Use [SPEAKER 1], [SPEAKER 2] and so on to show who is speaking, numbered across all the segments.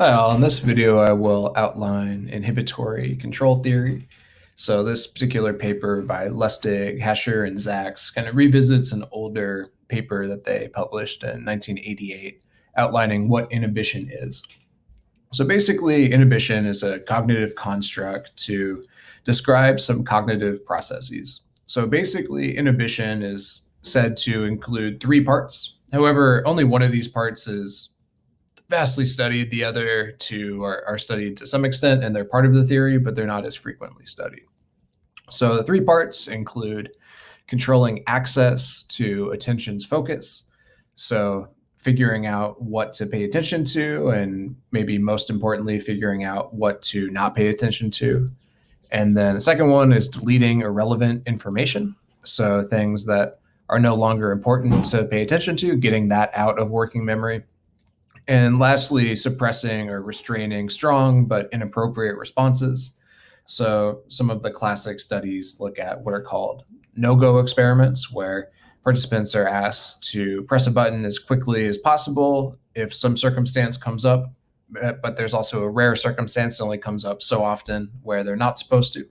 [SPEAKER 1] Hi all, in this video I will outline inhibitory control theory. So this particular paper by Lustig, Hasher, and Zaks kind of revisits an older paper that they published in 1988 outlining what inhibition is. So basically, inhibition is a cognitive construct to describe some cognitive processes. So basically, inhibition is said to include three parts. However, only one of these parts is vastly studied. The other two are studied to some extent, and they're part of the theory, but they're not as frequently studied. So the three parts include controlling access to attention's focus. So figuring out what to pay attention to, and maybe most importantly, figuring out what to not pay attention to. And then the second one is deleting irrelevant information. So things that are no longer important to pay attention to, getting that out of working memory. And lastly, suppressing or restraining strong but inappropriate responses. So some of the classic studies look at what are called no-go experiments, where participants are asked to press a button as quickly as possible if some circumstance comes up, but there's also a rare circumstance that only comes up so often where they're not supposed to.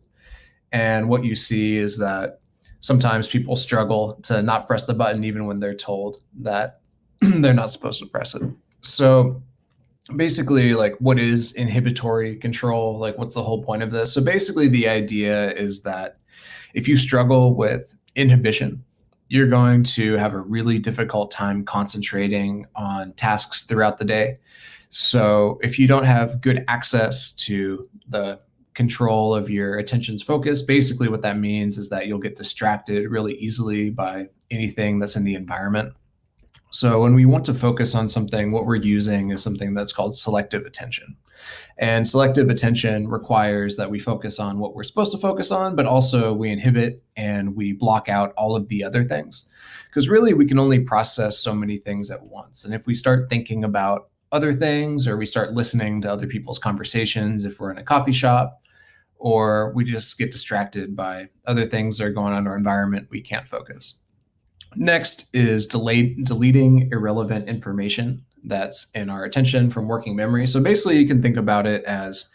[SPEAKER 1] And what you see is that sometimes people struggle to not press the button even when they're told that they're not supposed to press it. So basically, like, what is inhibitory control? Like, what's the whole point of this? So basically, the idea is that if you struggle with inhibition, you're going to have a really difficult time concentrating on tasks throughout the day. So if you don't have good access to the control of your attention's focus, basically what that means is that you'll get distracted really easily by anything that's in the environment. So when we want to focus on something, what we're using is something that's called selective attention. And selective attention requires that we focus on what we're supposed to focus on, but also we inhibit and we block out all of the other things. Because really, we can only process so many things at once. And if we start thinking about other things, or we start listening to other people's conversations, if we're in a coffee shop, or we just get distracted by other things that are going on in our environment, we can't focus. Next is deleting irrelevant information that's in our attention from working memory. So basically, you can think about it as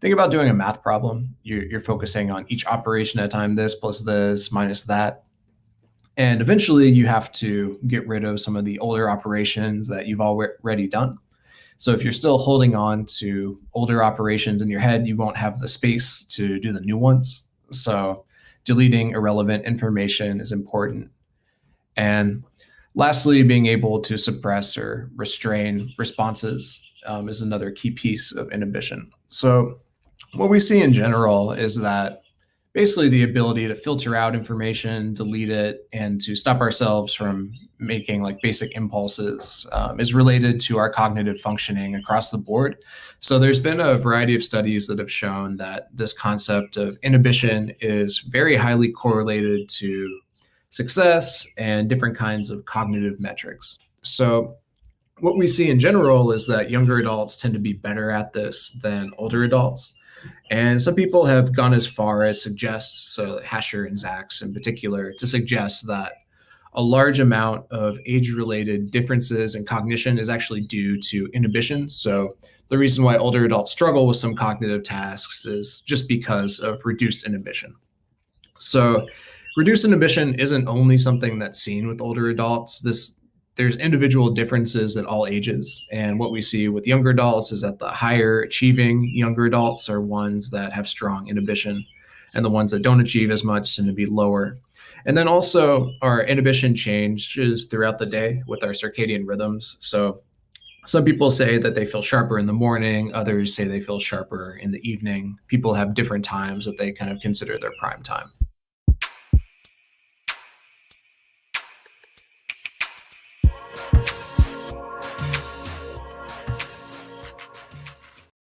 [SPEAKER 1] think about doing a math problem. You're focusing on each operation at a time, this plus this minus that. And eventually, you have to get rid of some of the older operations that you've already done. So if you're still holding on to older operations in your head, you won't have the space to do the new ones. So deleting irrelevant information is important. And lastly, being able to suppress or restrain responses is another key piece of inhibition. So what we see in general is that basically the ability to filter out information, delete it, and to stop ourselves from making like basic impulses is related to our cognitive functioning across the board. So there's been a variety of studies that have shown that this concept of inhibition is very highly correlated to success and different kinds of cognitive metrics. So what we see in general is that younger adults tend to be better at this than older adults. And some people have gone as far as suggest, so Hasher and Zaks in particular, to suggest that a large amount of age-related differences in cognition is actually due to inhibition. So the reason why older adults struggle with some cognitive tasks is just because of reduced inhibition. So reduced inhibition isn't only something that's seen with older adults. There's individual differences at all ages. And what we see with younger adults is that the higher achieving younger adults are ones that have strong inhibition, and the ones that don't achieve as much tend to be lower. And then also our inhibition changes throughout the day with our circadian rhythms. So some people say that they feel sharper in the morning, others say they feel sharper in the evening. People have different times that they kind of consider their prime time.